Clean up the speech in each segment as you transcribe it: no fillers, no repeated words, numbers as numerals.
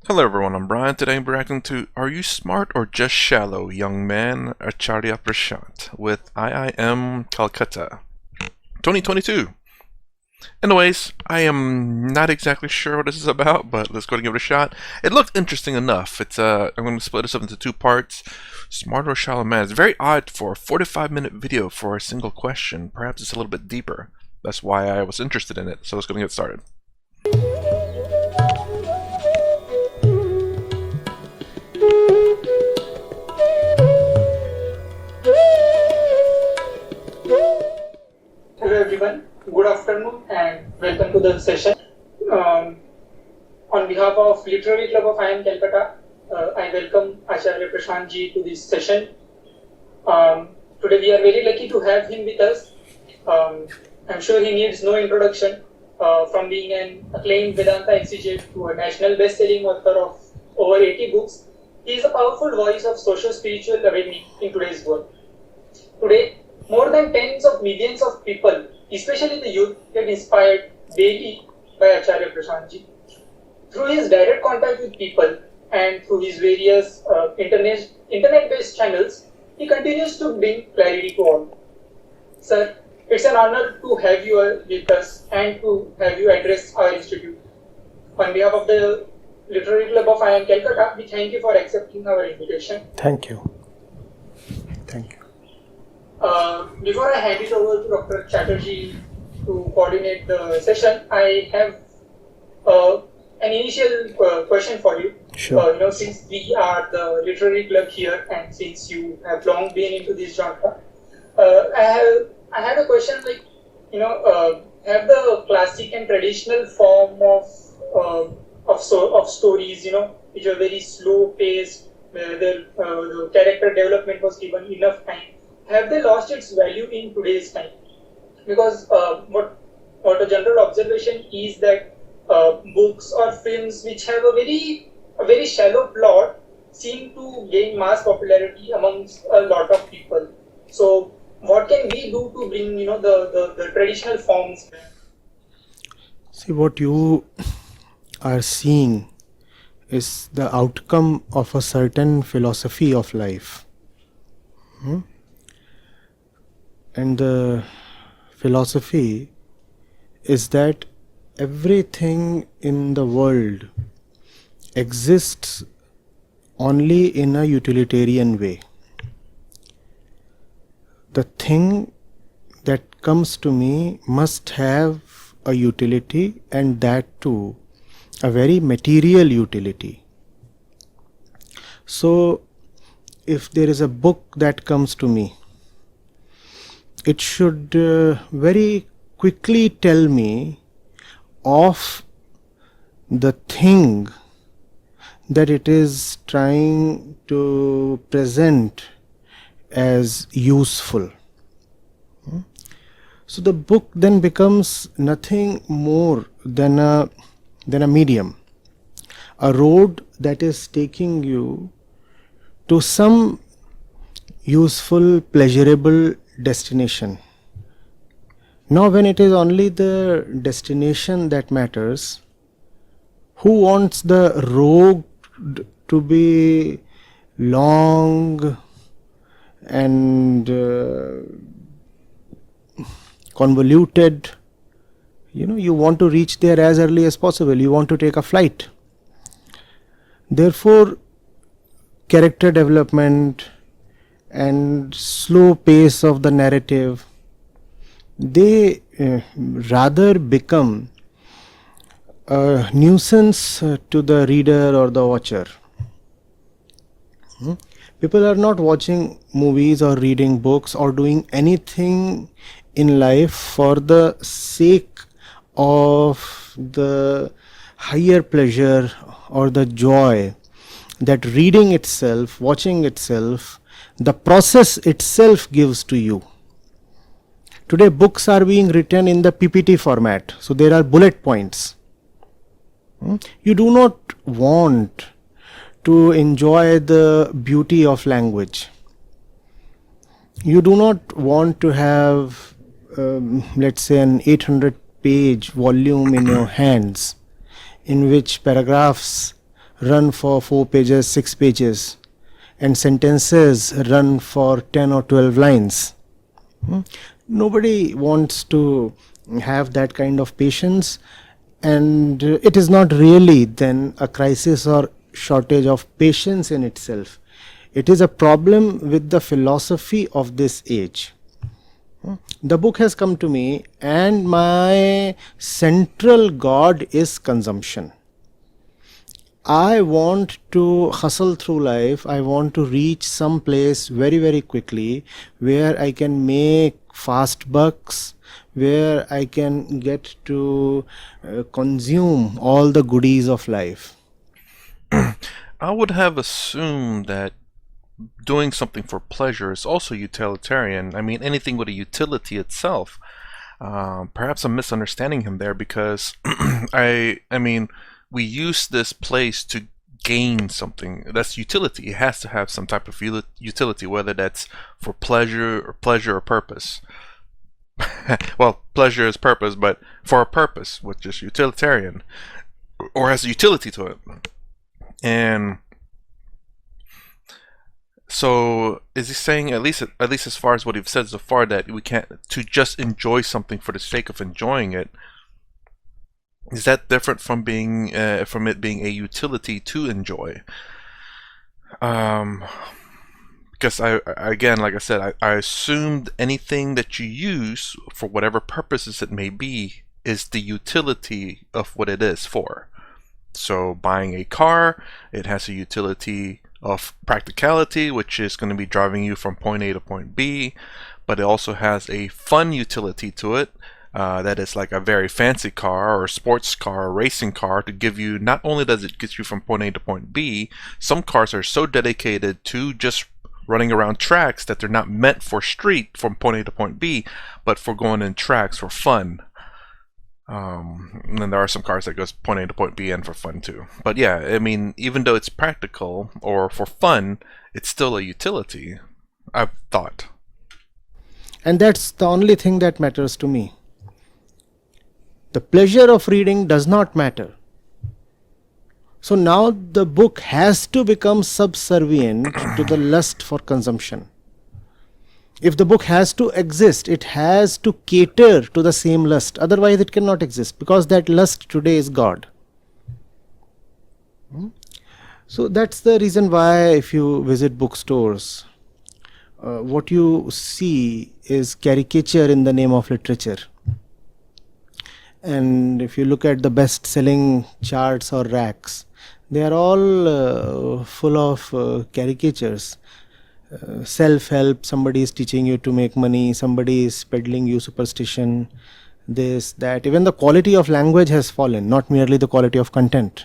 Hello everyone, I'm Brian. Today I'm reacting to Are You Smart or Just Shallow, Young Man, Acharya Prashant with IIM Calcutta 2022. Anyways, I am not exactly sure what this is about, but let's go and give it a shot. It looked interesting enough. I'm going to split this up into two parts. Smart or Shallow Man. It's very odd for a 45-minute video for a single question. Perhaps it's a little bit deeper. That's why I was interested in it. So let's go and get started. Hello everyone, good afternoon and welcome to the session. On behalf of Literary Club of IIM Calcutta, I welcome Acharya Prashant ji to this session. Today we are very lucky to have him with us. I'm sure he needs no introduction. From being an acclaimed Vedanta exegete to a national best-selling author of over 80 books, he is a powerful voice of social-spiritual awakening in today's world. Today, more than tens of millions of people, especially the youth, get inspired daily by Acharya Prashant ji. Through his direct contact with people and through his various internet-based channels, he continues to bring clarity to all. Sir, it's an honor to have you with us and to have you address our institute. On behalf of the Literary Club of IIM Calcutta, we thank you for accepting our invitation. Thank you. Thank you. Before I hand it over to Dr. Chatterjee to coordinate the session, I have an initial question for you. Sure. Since we are the literary club here and since you have long been into this genre, I had a question like, have the classic and traditional form of stories, which are very slow paced, where the character development was given enough time, have they lost its value in today's time? Because what a general observation is that books or films which have a very shallow plot seem to gain mass popularity amongst a lot of people. So what can we do to bring the traditional forms? See, what you are seeing is the outcome of a certain philosophy of life. And the philosophy is that everything in the world exists only in a utilitarian way. The thing that comes to me must have a utility, and that too a very material utility. So if there is a book that comes to me, it should very quickly tell me of the thing that it is trying to present as useful. So the book then becomes nothing more than a medium, a road that is taking you to some useful, pleasurable destination. Now when it is only the destination that matters, who wants the road to be long and convoluted? You want to reach there as early as possible. You want to take a flight. Therefore, character development and slow pace of the narrative, they rather become a nuisance to the reader or the watcher. People are not watching movies or reading books or doing anything in life for the sake of the higher pleasure or the joy that reading itself, watching itself, the process itself gives to you. Today books are being written in the PPT format, so there are bullet points. You do not want to enjoy the beauty of language. You do not want to have let's say an 800-page volume in your hands in which paragraphs run for 4 pages, 6 pages, and sentences run for 10 or 12 lines. Nobody wants to have that kind of patience, and it is not really then a crisis or shortage of patience in itself. It is a problem with the philosophy of this age. The book has come to me, and my central god is consumption. I want to hustle through life. I want to reach some place very, very quickly where I can make fast bucks, where I can get to consume all the goodies of life. I would have assumed that doing something for pleasure is also utilitarian. I mean, anything with a utility itself. Perhaps I'm misunderstanding him there because I mean, we use this place to gain something. That's utility. It has to have some type of utility, whether that's for pleasure or purpose. Well, pleasure is purpose, but for a purpose, which is utilitarian, or has a utility to it. And so, is he saying, at least as far as what he's said so far, that we can't to just enjoy something for the sake of enjoying it? Is that different from it being a utility to enjoy? Because again, like I said, I assumed anything that you use for whatever purposes it may be is the utility of what it is for. So buying a car, it has a utility of practicality, which is going to be driving you from point A to point B, but it also has a fun utility to it. That is like a very fancy car or a sports car or racing car to give you, not only does it get you from point A to point B, some cars are so dedicated to just running around tracks that they're not meant for street from point A to point B, but for going in tracks for fun. And then there are some cars that goes point A to point B and for fun too. But yeah, I mean, even though it's practical or for fun, it's still a utility, I've thought. And that's the only thing that matters to me. The pleasure of reading does not matter. So now the book has to become subservient to the lust for consumption. If the book has to exist, it has to cater to the same lust. Otherwise it cannot exist, because that lust today is God. So that's the reason why if you visit bookstores, what you see is caricature in the name of literature. And if you look at the best-selling charts or racks, they are all full of caricatures. Self-help, somebody is teaching you to make money, somebody is peddling you superstition, this, that. Even the quality of language has fallen, not merely the quality of content.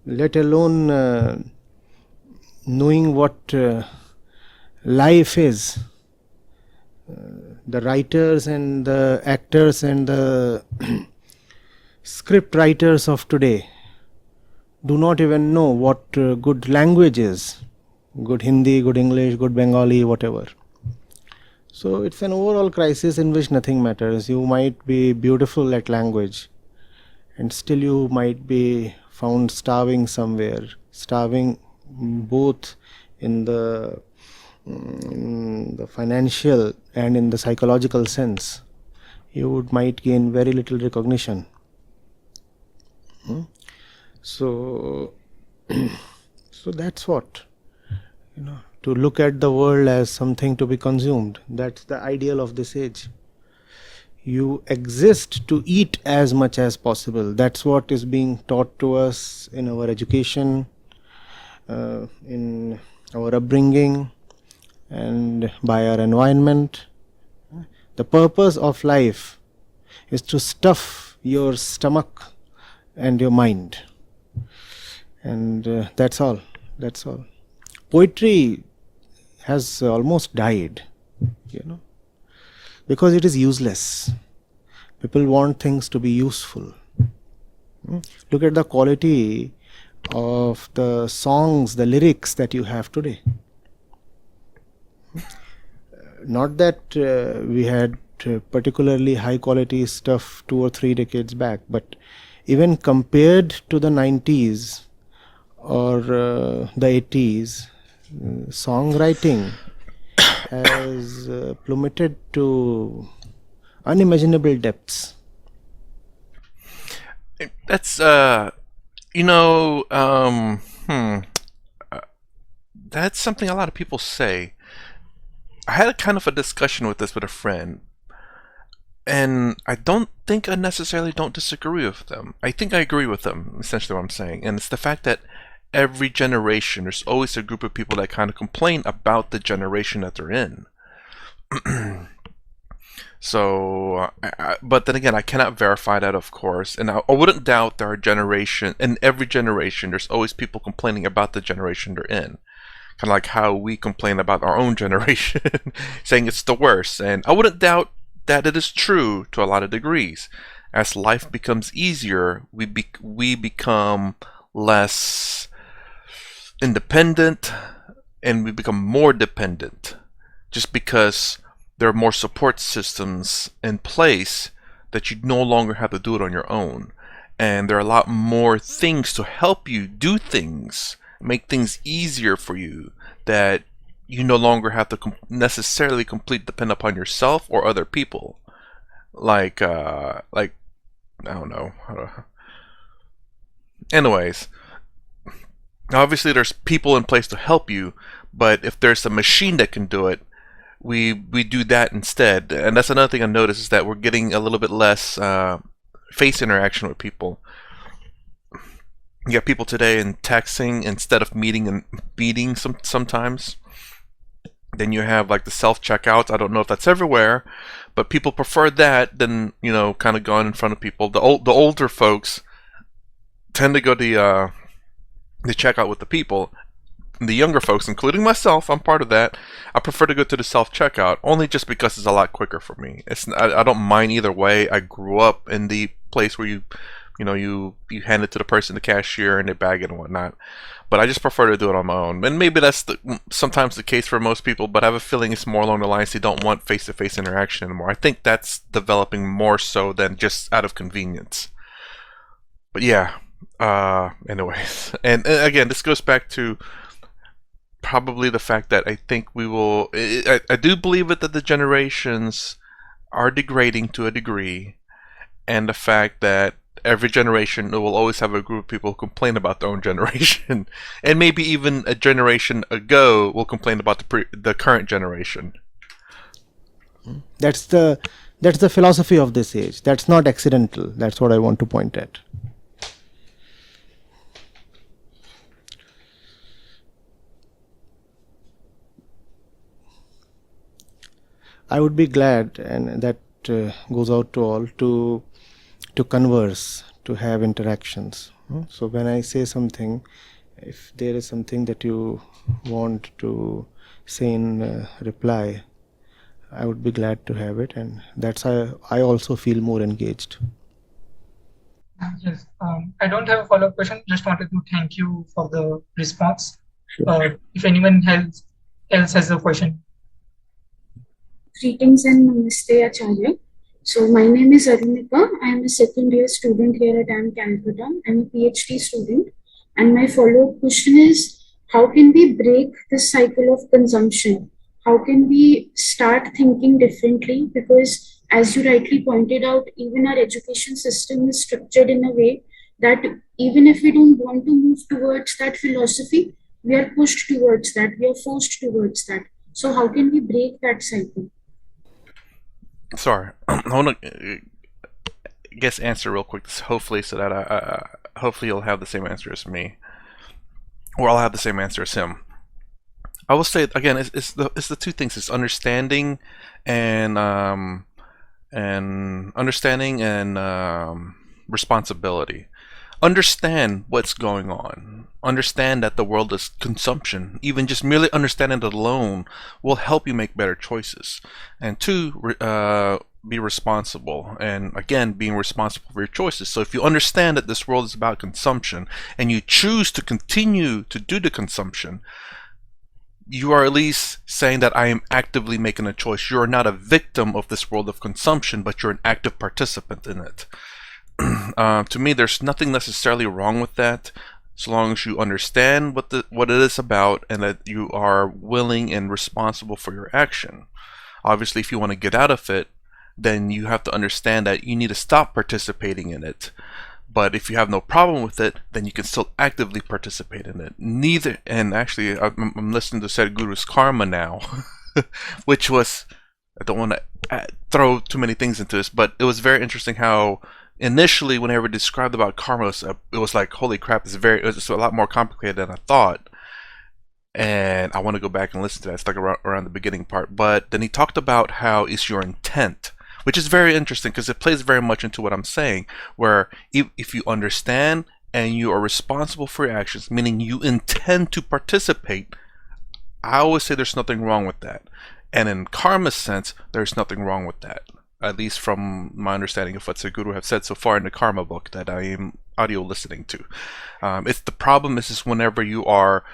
Let alone knowing what life is. The writers and the actors and the script writers of today do not even know what good language is. Good Hindi, good English, good Bengali, whatever. So it's an overall crisis in which nothing matters. You might be beautiful at language, and still you might be found starving somewhere. Starving both in the financial and in the psychological sense. You might gain very little recognition. So that's what, to look at the world as something to be consumed. That's the ideal of this age. You exist to eat as much as possible. That's what is being taught to us in our education, in our upbringing, and by our environment. The purpose of life is to stuff your stomach and your mind, and that's all. Poetry has almost died, because it is useless. People want things to be useful. Look at the quality of the songs, the lyrics that you have today. Not that we had particularly high quality stuff 2 or 3 decades back, but even compared to the 90s or the 80s, songwriting has plummeted to unimaginable depths. That's that's something a lot of people say. I had a kind of a discussion with this with a friend, and I don't think I necessarily don't disagree with them. I think I agree with them, essentially what I'm saying. And it's the fact that every generation, there's always a group of people that kind of complain about the generation that they're in. So, but then again, I cannot verify that, of course, and I wouldn't doubt there are in every generation, there's always people complaining about the generation they're in. Kind of like how we complain about our own generation, saying it's the worst. And I wouldn't doubt that it is true to a lot of degrees. As life becomes easier, we become less independent, and we become more dependent, just because there are more support systems in place that you no longer have to do it on your own. And there are a lot more things to help you do things, make things easier for you, that you no longer have to necessarily depend upon yourself or other people. Like I don't know. Anyways, obviously there's people in place to help you, but if there's a machine that can do it, we do that instead. And that's another thing I noticed, is that we're getting a little bit less face interaction with people. You got people today in texting instead of meeting and beating sometimes. Then you have like the self-checkouts. I don't know if that's everywhere, but people prefer that than, kind of going in front of people. The older folks tend to go to the checkout with the people. The younger folks, including myself, I'm part of that, I prefer to go to the self-checkout, only just because it's a lot quicker for me. I don't mind either way. I grew up in the place where you hand it to the person, the cashier, and they bag it and whatnot. But I just prefer to do it on my own. And maybe that's sometimes the case for most people, but I have a feeling it's more along the lines they don't want face-to-face interaction anymore. I think that's developing more so than just out of convenience. But yeah, anyways. And again, this goes back to probably the fact that I think I do believe it, that the generations are degrading to a degree, and the fact that every generation will always have a group of people who complain about their own generation, and maybe even a generation ago will complain about the current generation. That's the philosophy of this age. That's not accidental. That's what I want to point at. I would be glad, and that goes out to all, to converse, to have interactions. So when I say something, if there is something that you want to say in reply, I would be glad to have it, and that's how I also feel more engaged. Yes, I don't have a follow-up question. Just wanted to thank you for the response. Sure. If anyone else has a question. Greetings and namaste, Acharya. So my name is Arunika. I am a second year student here at IIM Calcutta. I'm a PhD student. And my follow-up question is, how can we break this cycle of consumption? How can we start thinking differently? Because as you rightly pointed out, even our education system is structured in a way that even if we don't want to move towards that philosophy, we are pushed towards that, we are forced towards that. So how can we break that cycle? Sorry, I want to answer real quick, hopefully, so that hopefully you'll have the same answer as me, or I'll have the same answer as him. I will say again, it's the two things: it's understanding and responsibility. Understand what's going on. Understand that the world is consumption. Even just merely understanding it alone will help you make better choices. And two, be responsible. And again, being responsible for your choices. So if you understand that this world is about consumption and you choose to continue to do the consumption, you are at least saying that I am actively making a choice. You are not a victim of this world of consumption, but you're an active participant in it. To me, there's nothing necessarily wrong with that, so long as you understand what it is about and that you are willing and responsible for your action. Obviously, if you want to get out of it, then you have to understand that you need to stop participating in it. But if you have no problem with it, then you can still actively participate in it. Neither, and actually, I'm listening to Sadhguru's Karma now, which was, I don't want to throw too many things into this, but it was very interesting how initially, whenever described about karma, it was like, holy crap, it was a lot more complicated than I thought. And I want to go back and listen to that. It's like around the beginning part. But then he talked about how it's your intent, which is very interesting because it plays very much into what I'm saying, where if you understand and you are responsible for your actions, meaning you intend to participate, I always say there's nothing wrong with that. And in karma's sense, there's nothing wrong with that. At least from my understanding of what Sadhguru have said so far in the Karma book that I am audio listening to. It's the problem is whenever you are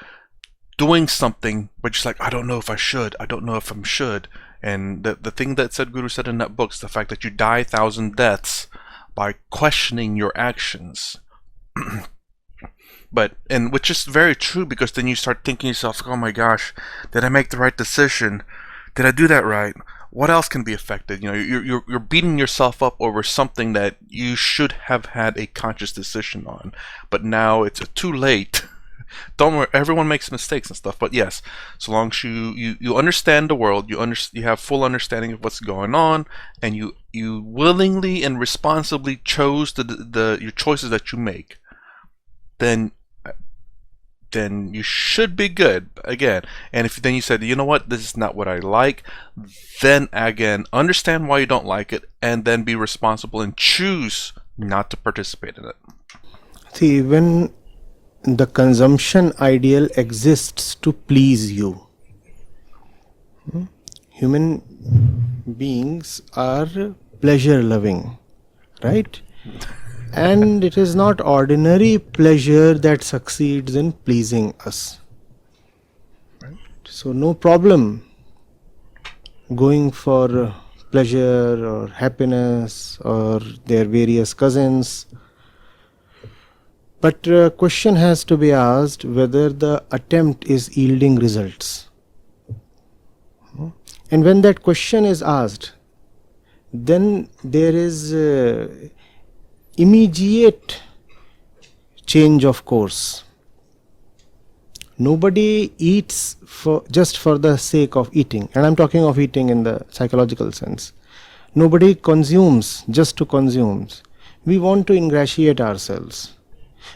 doing something, but just like, I don't know if I should, I don't know if I should. And the thing that Sadhguru said in that book is the fact that you die 1,000 deaths by questioning your actions. And which is very true, because then you start thinking to yourself, oh my gosh, did I make the right decision? Did I do that right? What else can be affected? You know, you're beating yourself up over something that you should have had a conscious decision on, but now it's too late. Don't worry, everyone makes mistakes and stuff, but yes, so long as you understand the world, you have full understanding of what's going on, and you willingly and responsibly chose your choices that you make, then you should be good again. And if then you said, you know what, this is not what I like, then again, understand why you don't like it, and then be responsible and choose not to participate in it. See, when the consumption ideal exists to please you, human beings are pleasure loving, right? And it is not ordinary pleasure that succeeds in pleasing us. Right? So no problem going for pleasure or happiness or their various cousins. But question has to be asked whether the attempt is yielding results. And when that question is asked, then there is immediate change of course. Nobody eats just for the sake of eating, and I'm talking of eating in the psychological sense. Nobody consumes just to consume. We want to ingratiate ourselves.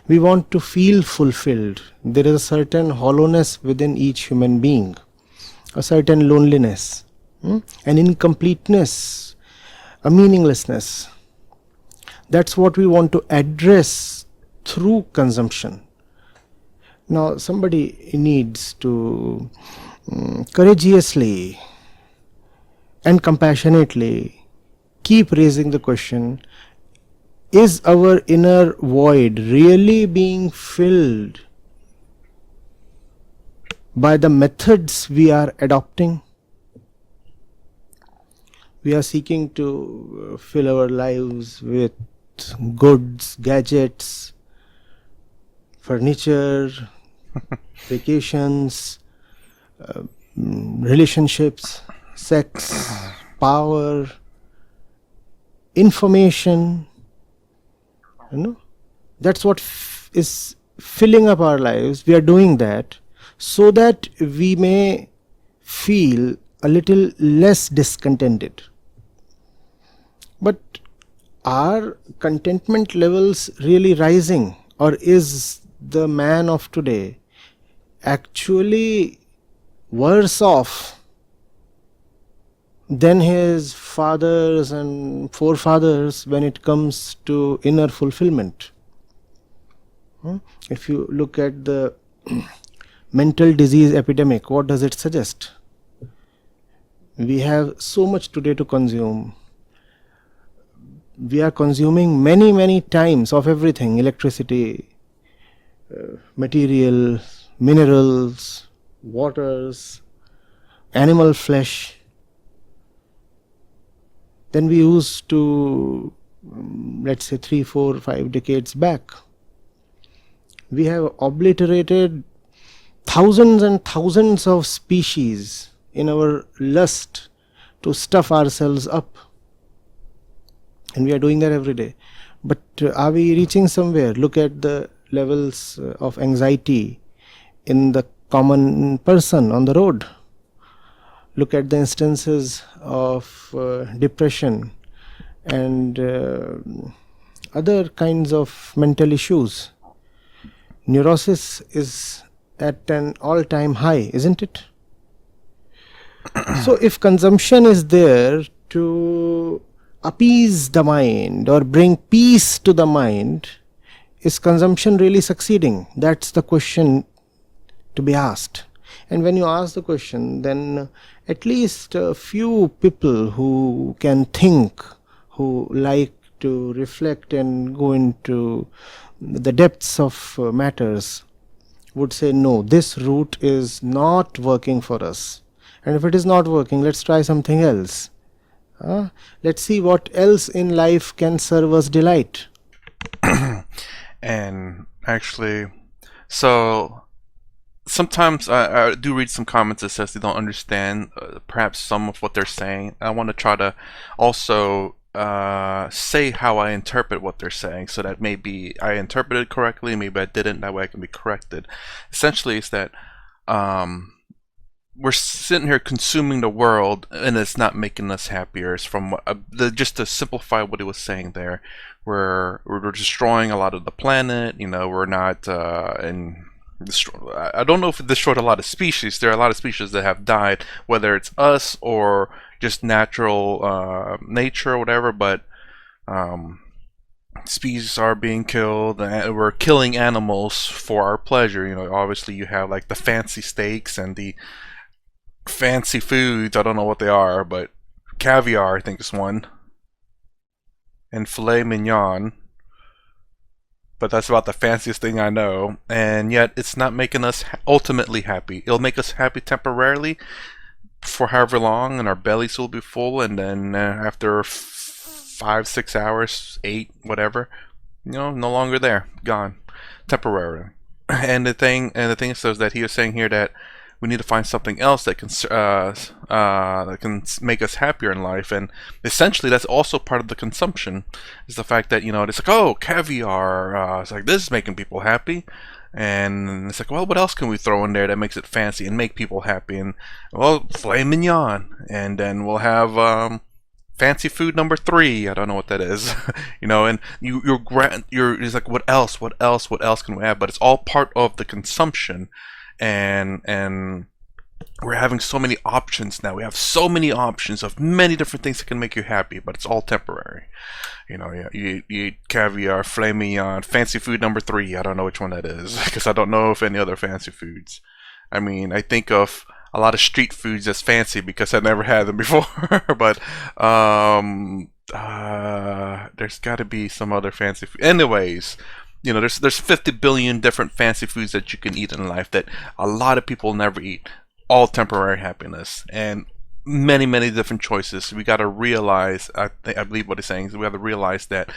We want to feel fulfilled. There is a certain hollowness within each human being, a certain loneliness, an incompleteness, a meaninglessness. That's what we want to address through consumption. Now, somebody needs to courageously and compassionately keep raising the question, is our inner void really being filled by the methods we are adopting? We are seeking to fill our lives with goods, gadgets, furniture, vacations, relationships, sex, power, information. That's what is filling up our lives. We are doing that so that we may feel a little less discontented. But are contentment levels really rising, or is the man of today actually worse off than his fathers and forefathers when it comes to inner fulfillment? If you look at the mental disease epidemic, what does it suggest? We have so much today to consume. We are consuming many times of everything: electricity, material, minerals, waters, animal flesh. Then we used to let's say 3, 4, 5 decades back. We have obliterated thousands and thousands of species in our lust to stuff ourselves up. And we are doing that every day. But are we reaching somewhere? Look at the levels of anxiety in the common person on the road. Look at the instances of depression and other kinds of mental issues. Neurosis is at an all-time high, isn't it? So if consumption is there to appease the mind or bring peace to the mind, is consumption really succeeding? That's the question to be asked. And when you ask the question, then at least a few people who can think, who like to reflect and go into the depths of matters, would say, no, this route is not working for us. And if it is not working, let's try something else. Let's see what else in life can serve us delight. And actually, so sometimes I do read some comments that says they don't understand perhaps some of what they're saying. I want to try to also say how I interpret what they're saying, so that maybe I interpreted correctly, maybe I didn't, that way I can be corrected. Essentially, it's that we're sitting here consuming the world, and it's not making us happier. It's from just to simplify what he was saying there, we're destroying a lot of the planet. We're not I don't know if it destroyed a lot of species. There are a lot of species that have died, whether it's us or just natural nature or whatever, but species are being killed, and we're killing animals for our pleasure. Obviously you have like the fancy steaks and the fancy foods. I don't know what they are, but caviar I think is one, and filet mignon, but that's about the fanciest thing I know. And yet it's not making us ultimately happy. It'll make us happy temporarily for however long, and our bellies will be full, and then after 5, 6 hours, 8, whatever, no longer there, gone temporarily. And the thing is that he was saying here that we need to find something else that can make us happier in life, and essentially that's also part of the consumption. Is the fact that it's like, oh, caviar, it's like, this is making people happy, and it's like, well, what else can we throw in there that makes it fancy and make people happy? And well, filet mignon, and then we'll have fancy food number 3. I don't know what that is. And you're it's like, what else can we have? But it's all part of the consumption. And we're having so many options now. We have so many options of many different things that can make you happy, but it's all temporary. You eat caviar, filet mignon, fancy food number 3. I don't know which one that is, because I don't know of any other fancy foods. I mean, I think of a lot of street foods as fancy because I never had them before. But there's got to be some other fancy food. Anyways, there's 50 billion different fancy foods that you can eat in life that a lot of people never eat. All temporary happiness, and many different choices. We got to realize, I believe what he's saying is, we have to realize that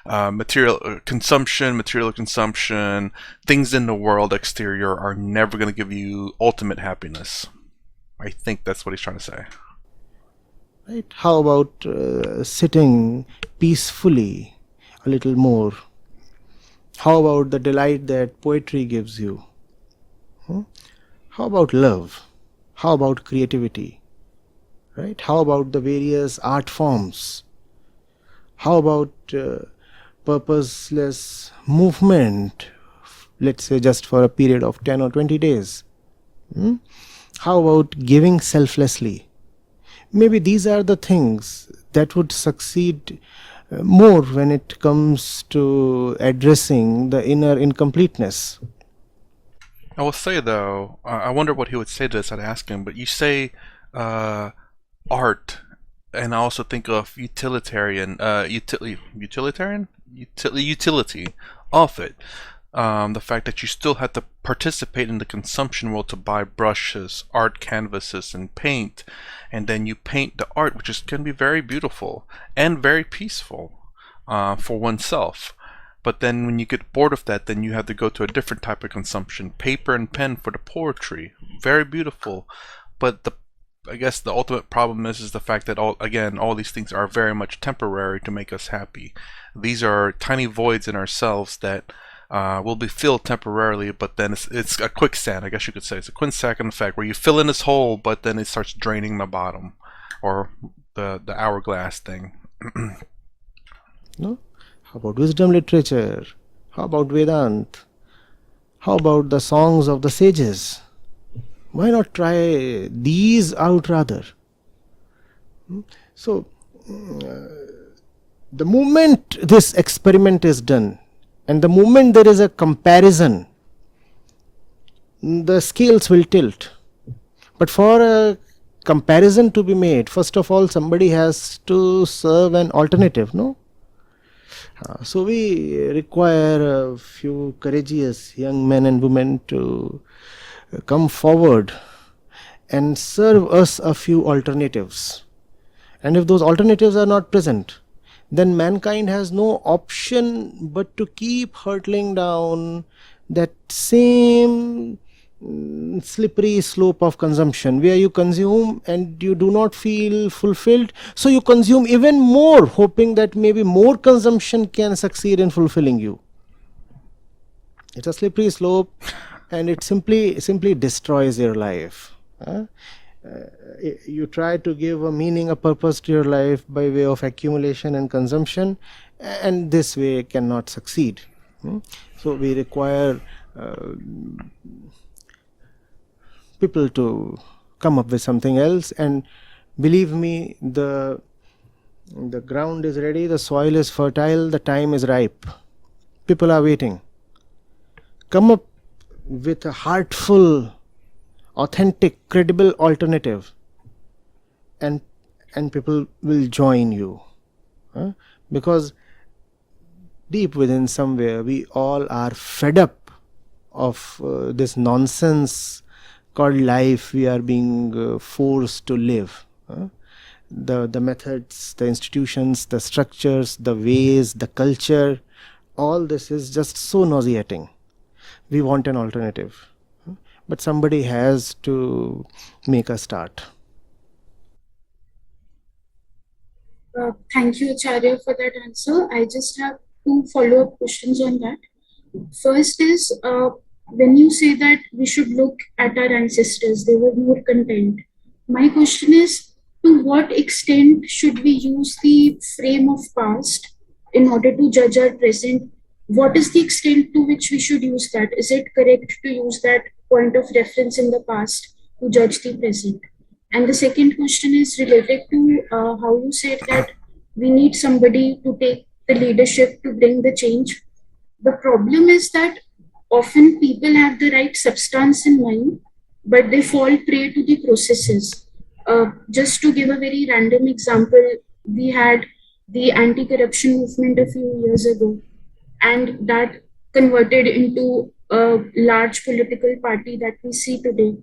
material consumption, things in the world exterior are never going to give you ultimate happiness. I think that's what he's trying to say. Right? How about sitting peacefully a little more? How about the delight that poetry gives you? How about love? How about creativity? Right? How about the various art forms? How about purposeless movement, let's say just for a period of 10 or 20 days? How about giving selflessly? Maybe these are the things that would succeed more when it comes to addressing the inner incompleteness. I will say though, I wonder what he would say to this. I'd ask him. But you say art, and I also think of utilitarian, utility of it. The fact that you still have to participate in the consumption world to buy brushes, art canvases, and paint, and then you paint the art, which can be very beautiful and very peaceful. for oneself. But then when you get bored of that, then you have to go to a different type of consumption. Paper and pen for the poetry. Very beautiful. But I guess the ultimate problem is the fact that all these things are very much temporary to make us happy. These are tiny voids in ourselves that will be filled temporarily, but then it's a quicksand, I guess you could say. It's a quicksand effect where you fill in this hole, but then it starts draining the bottom, or the hourglass thing. No? How about wisdom literature? How about Vedant? How about the songs of the sages? Why not try these out rather? So, the moment this experiment is done, and the moment there is a comparison, the scales will tilt. But for a comparison to be made, first of all, somebody has to serve an alternative, no? So we require a few courageous young men and women to come forward and serve us a few alternatives. And if those alternatives are not present, then mankind has no option but to keep hurtling down that same slippery slope of consumption, where you consume and you do not feel fulfilled, so you consume even more, hoping that maybe more consumption can succeed in fulfilling you. It's a slippery slope, and it simply destroys your life. You try to give a meaning, a purpose to your life by way of accumulation and consumption, and this way cannot succeed. So we require people to come up with something else, and believe me, the ground is ready, the soil is fertile, the time is ripe. People are waiting. Come up with a heartful, authentic, credible alternative, and people will join you. Because deep within somewhere, we all are fed up of this nonsense called life we are being forced to live. The methods, the institutions, the structures, the ways, the culture, all this is just so nauseating. We want an alternative. But somebody has to make a start. Thank you, Acharya, for that answer. I just have two follow-up questions on that. First is, when you say that we should look at our ancestors, they were more content. My question is, to what extent should we use the frame of past in order to judge our present? What is the extent to which we should use that? Is it correct to use that point of reference in the past to judge the present? And the second question is related to how you said that we need somebody to take the leadership to bring the change. The problem is that often people have the right substance in mind, but they fall prey to the processes. Just to give a very random example, we had the anti-corruption movement a few years ago, and that converted into a large political party that we see today.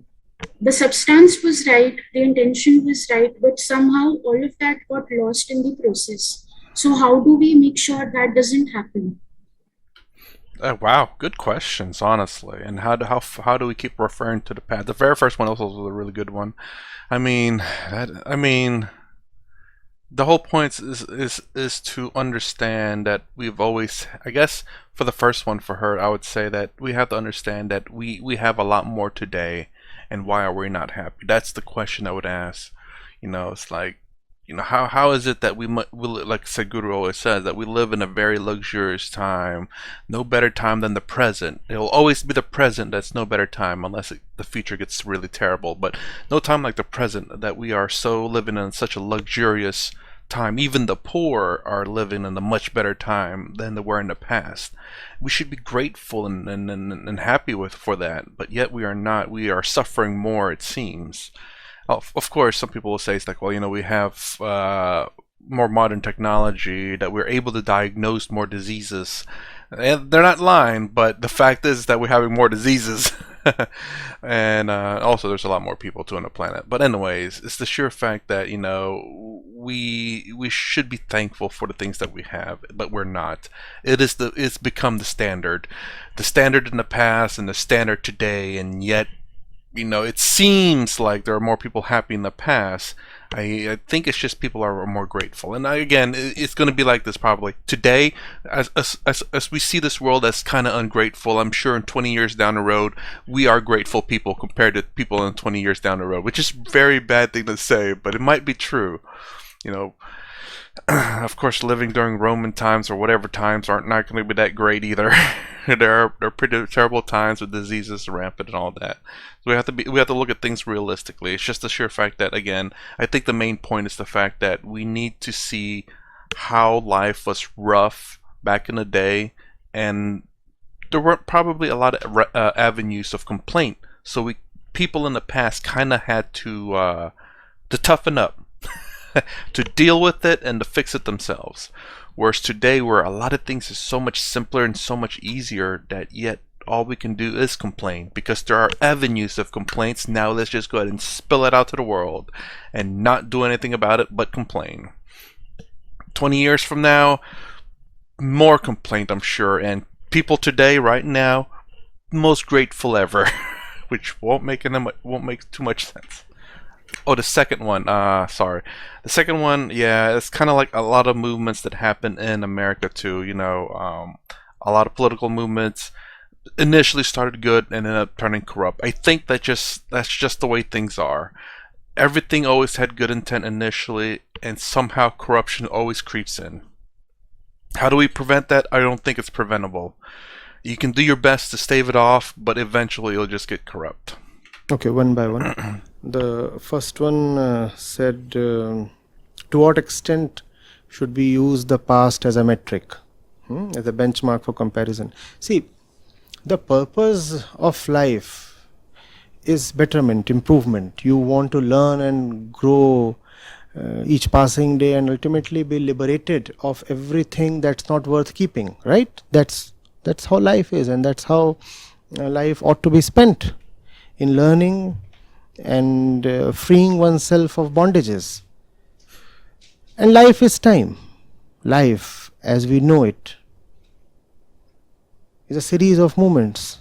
The substance was right, the intention was right, but somehow all of that got lost in the process. So how do we make sure that doesn't happen? Wow, good questions, honestly. And how do we keep referring to the past? The very first one also was a really good one. I mean, the whole point is to understand that we've always, I guess, for the first one for her, I would say that we have to understand that we have a lot more today, and why are we not happy? That's the question I would ask. It's like, how is it that we like Sadhguru always says, that we live in a very luxurious time, no better time than the present. It will always be the present that's no better time, unless the future gets really terrible, but no time like the present, that we are so living in such a luxurious time. Even the poor are living in a much better time than they were in the past. We should be grateful and happy for that, but yet we are not. We are suffering more, it seems. Of course, some people will say it's like, well, we have more modern technology, that we're able to diagnose more diseases. And they're not lying, but the fact is that we're having more diseases. And also, there's a lot more people too on the planet. But anyways, it's the sheer fact that we should be thankful for the things that we have, but we're not. It's become the standard in the past and the standard today, and yet it seems like there are more people happy in the past. I think it's just people are more grateful. And again, it's going to be like this probably. Today, as we see this world as kind of ungrateful, I'm sure in 20 years down the road, we are grateful people compared to people in 20 years down the road, which is a very bad thing to say, but it might be true. Of course, living during Roman times or whatever times aren't not going to be that great either. there are pretty terrible times with diseases rampant and all that. So we have to look at things realistically. It's just the sheer fact that, again, I think the main point is the fact that we need to see how life was rough back in the day, and there weren't probably a lot of avenues of complaint. So people in the past kind of had to toughen up. To deal with it and to fix it themselves. Whereas today, where a lot of things is so much simpler and so much easier, that yet all we can do is complain, because there are avenues of complaints. Now let's just go ahead and spill it out to the world and not do anything about it but complain. 20 years from now, more complaint, I'm sure, and people today, right now, most grateful ever, which won't make too much sense. Oh, the second one. Sorry. The second one, yeah, it's kind of like a lot of movements that happen in America too. A lot of political movements initially started good and ended up turning corrupt. I think that's just the way things are. Everything always had good intent initially, and somehow corruption always creeps in. How do we prevent that? I don't think it's preventable. You can do your best to stave it off, but eventually you'll just get corrupt. Okay, one by one. The first one said, to what extent should we use the past as a metric, as a benchmark for comparison? See, the purpose of life is betterment, improvement. You want to learn and grow each passing day and ultimately be liberated of everything that's not worth keeping, right? That's how life is, and that's how life ought to be spent, in learning and freeing oneself of bondages. And life is time. Life, as we know it, is a series of moments.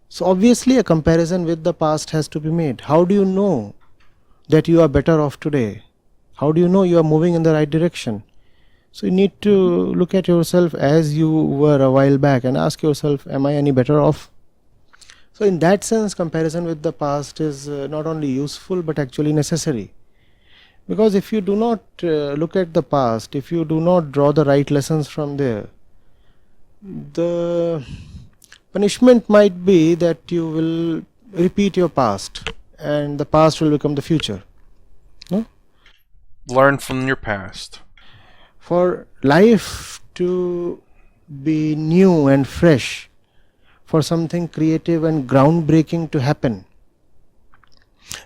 So obviously a comparison with the past has to be made. How do you know that you are better off today? How do you know you are moving in the right direction? So you need to look at yourself as you were a while back and ask yourself, am I any better off? So in that sense, comparison with the past is not only useful but actually necessary. Because if you do not look at the past, if you do not draw the right lessons from there, the punishment might be that you will repeat your past and the past will become the future. No? Learn from your past. For life to be new and fresh, for something creative and groundbreaking to happen,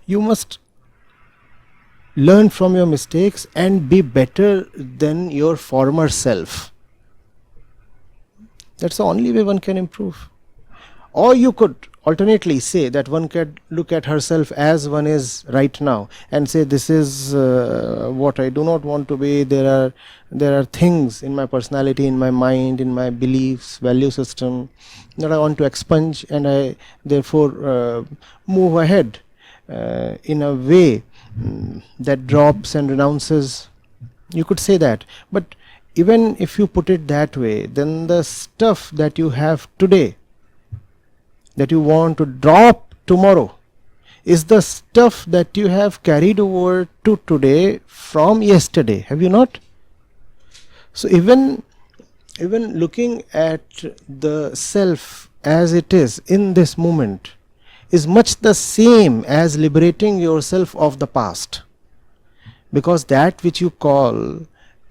you must learn from your mistakes and be better than your former self. That's the only way one can improve. Or you could alternately say that one can look at herself as one is right now and say, this is what I do not want to be. There are things in my personality, in my mind, in my beliefs, value system that I want to expunge, and I therefore move ahead in a way that drops and renounces. You could say that. But even if you put it that way, then the stuff that you have today, that you want to drop tomorrow, is the stuff that you have carried over to today from yesterday. Have you not? So even looking at the self as it is in this moment is much the same as liberating yourself of the past. Because that which you call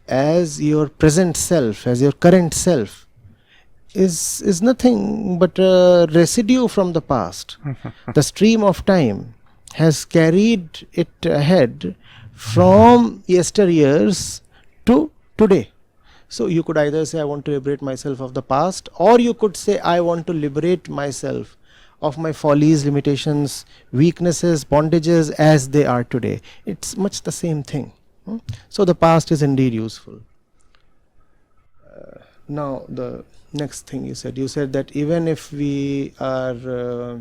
as your present self, as your current self, is nothing but a residue from the past. The stream of time has carried it ahead from yesteryears to today. So you could either say, I want to liberate myself of the past, or you could say, I want to liberate myself of my follies, limitations, weaknesses, bondages as they are today. It's much the same thing. So the past is indeed useful. Now the next thing you said that even if we are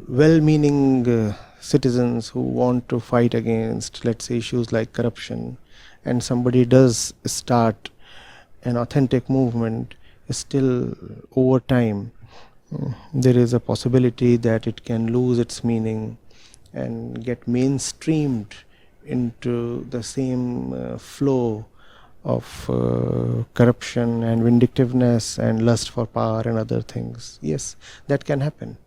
well-meaning citizens who want to fight against, let's say, issues like corruption, and somebody does start an authentic movement, still over time there is a possibility that it can lose its meaning and get mainstreamed into the same flow of corruption and vindictiveness and lust for power and other things. Yes, that can happen.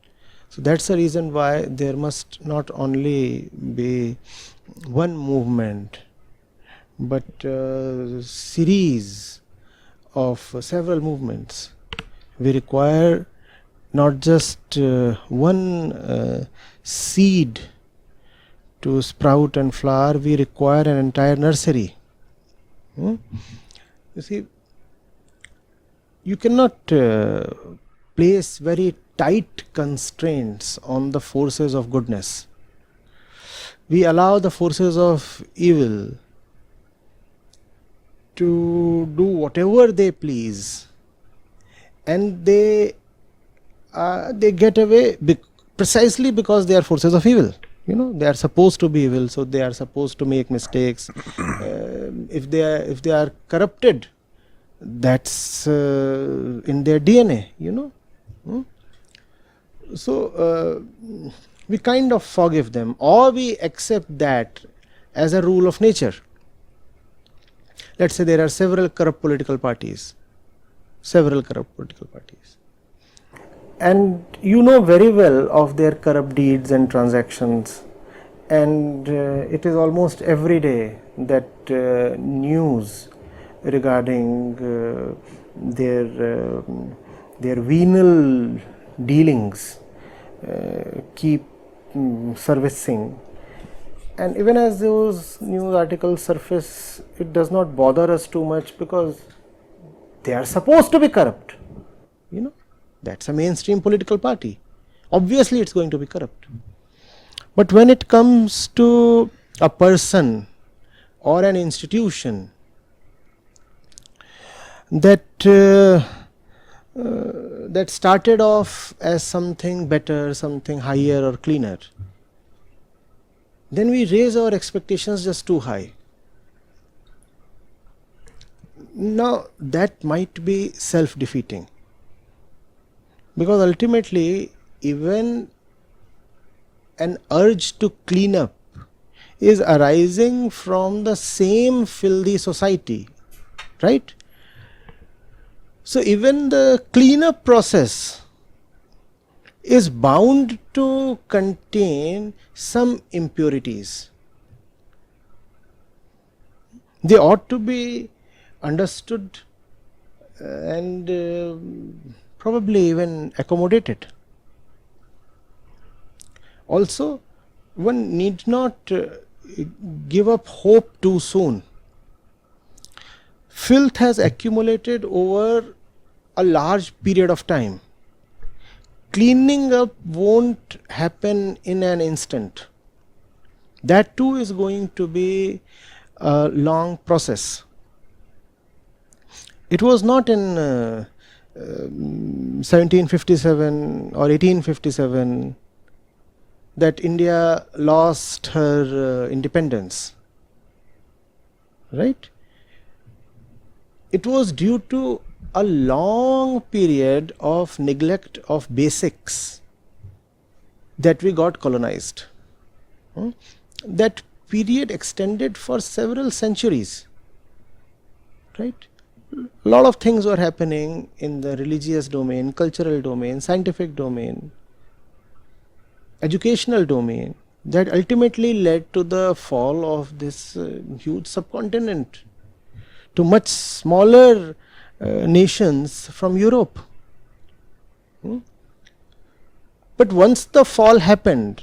So that's the reason why there must not only be one movement, but series of several movements. We require not just one seed to sprout and flower, we require an entire nursery. You see, you cannot place very tight constraints on the forces of goodness. We allow the forces of evil to do whatever they please, and they get away precisely because they are forces of evil. They are supposed to be evil, so they are supposed to make mistakes. If they are corrupted, that's in their DNA. So we kind of forgive them, or we accept that as a rule of nature. Let's say there are several corrupt political parties, and you know very well of their corrupt deeds and transactions, and it is almost every day that news regarding their venal dealings keep surfacing. And even as those news articles surface, it does not bother us too much because they are supposed to be corrupt. That's a mainstream political party. Obviously it's going to be corrupt. But when it comes to a person or an institution that started off as something better, something higher or cleaner, then we raise our expectations just too high. Now that might be self-defeating, because ultimately even an urge to clean up is arising from the same filthy society, right? So even the cleanup process is bound to contain some impurities. They ought to be understood and probably even accommodated. Also, one need not give up hope too soon. Filth has accumulated over a large period of time. Cleaning up won't happen in an instant. That too is going to be a long process. It was not in 1757 or 1857 that India lost her independence, right? It was due to a long period of neglect of basics that we got colonized. That period extended for several centuries, right? A lot of things were happening in the religious domain, cultural domain, scientific domain, educational domain, that ultimately led to the fall of this huge subcontinent to much smaller nations from Europe. But once the fall happened,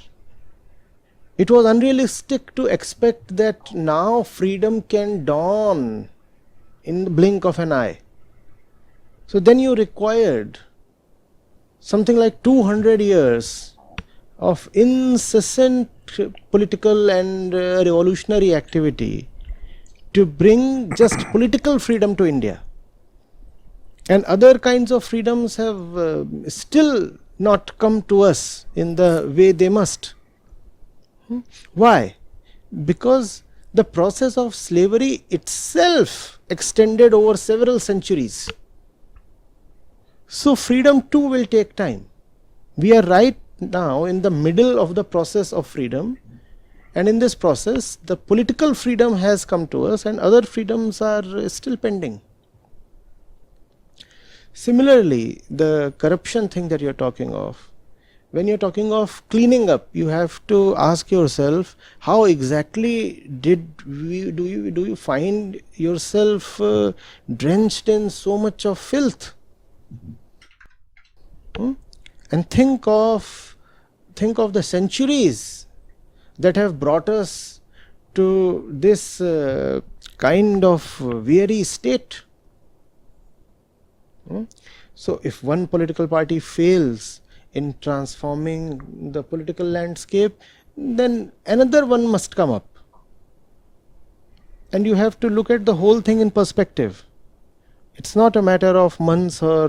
it was unrealistic to expect that now freedom can dawn in the blink of an eye. So then you required something like 200 years of incessant political and revolutionary activity to bring just political freedom to India. And other kinds of freedoms have still not come to us in the way they must. Why? Because the process of slavery itself extended over several centuries. So freedom too will take time. We are right now in the middle of the process of freedom, and in this process the political freedom has come to us and other freedoms are still pending. Similarly, the corruption thing that you're talking of, when you're talking of cleaning up, you have to ask yourself, how exactly do you find yourself drenched in so much of filth? And think of the centuries that have brought us to this kind of weary state. So if one political party fails in transforming the political landscape, then another one must come up. And you have to look at the whole thing in perspective. It's not a matter of months or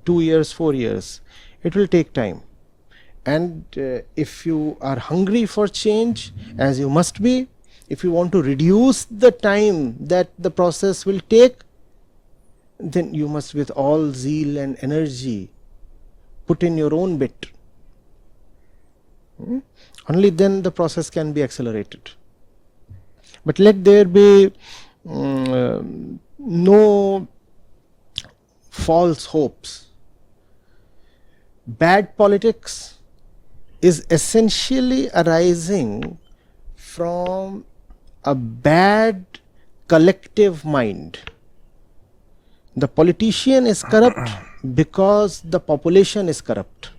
2 years, 4 years. It will take time. And if you are hungry for change, as you must be, if you want to reduce the time that the process will take, then you must with all zeal and energy put in your own bit. Only then the process can be accelerated. But let there be no false hopes. Bad politics is essentially arising from a bad collective mind. The politician is corrupt because the population is corrupt,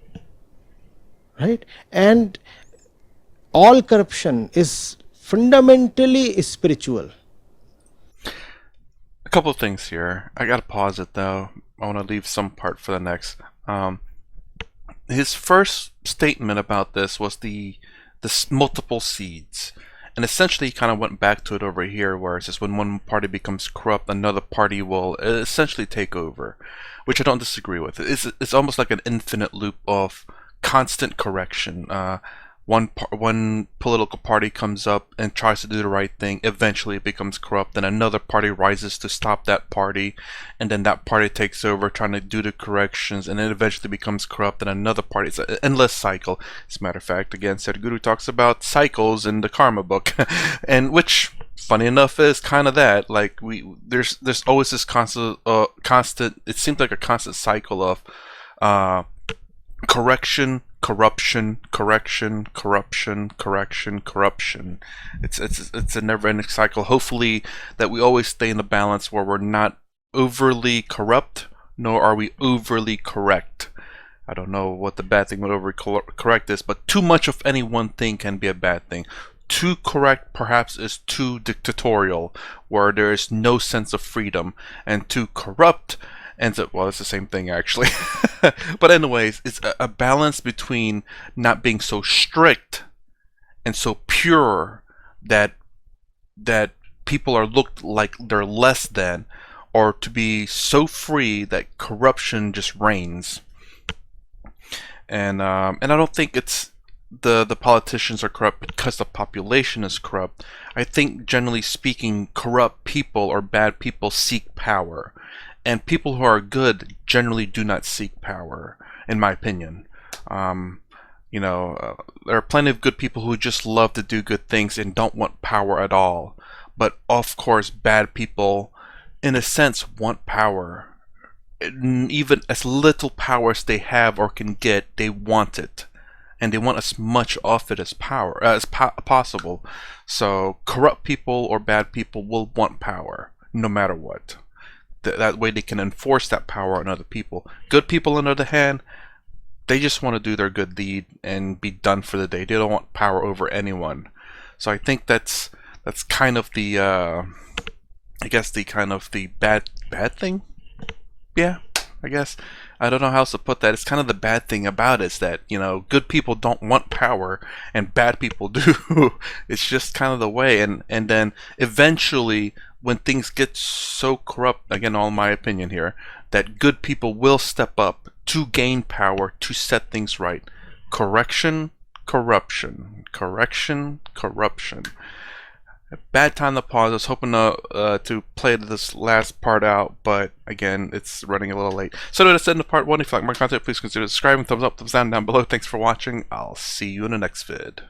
right? And all corruption is fundamentally spiritual. A couple of things here. I gotta pause it though. I want to leave some part for the next. His first statement about this was the multiple seeds. And essentially he kind of went back to it over here where it says when one party becomes corrupt, another party will essentially take over, which I don't disagree with. It's almost like an infinite loop of constant correction. One political party comes up and tries to do the right thing, eventually it becomes corrupt, then another party rises to stop that party, and then that party takes over trying to do the corrections, and it eventually becomes corrupt, and another party. It's an endless cycle. As a matter of fact, again, Sadhguru talks about cycles in the Karma book, and which, funny enough, is kind of that. Like there's always this constant. It seems like a constant cycle of correction, corruption, correction, corruption, correction, corruption. It's a never-ending cycle. Hopefully that we always stay in a balance where we're not overly corrupt, nor are we overly correct. I don't know what the bad thing with overly correct is, but too much of any one thing can be a bad thing. Too correct perhaps is too dictatorial, where there is no sense of freedom, and too corrupt ends up, well, it's the same thing actually. But anyways, it's a balance between not being so strict and so pure that people are looked like they're less than, or to be so free that corruption just reigns. And I don't think it's the politicians are corrupt because the population is corrupt. I think generally speaking, corrupt people or bad people seek power. And people who are good generally do not seek power, in my opinion. There are plenty of good people who just love to do good things and don't want power at all. But of course, bad people, in a sense, want power. Even as little power as they have or can get, they want it. And they want as much of it as possible. So corrupt people or bad people will want power, no matter what. That way they can enforce that power on other people. Good people, on the other hand, they just want to do their good deed and be done for the day. They don't want power over anyone. So I think that's kind of the I guess the kind of the bad thing. Yeah, I guess. I don't know how else to put that. It's kind of the bad thing about it is that, good people don't want power and bad people do. It's just kind of the way. And then eventually, when things get so corrupt, again, all my opinion here, that good people will step up to gain power to set things right. Correction, corruption. Correction, corruption. Bad time to pause. I was hoping to play this last part out, but again, it's running a little late. So that's the end of part 1. If you like more content, please consider subscribing. Thumbs up, thumbs down below. Thanks for watching. I'll see you in the next vid.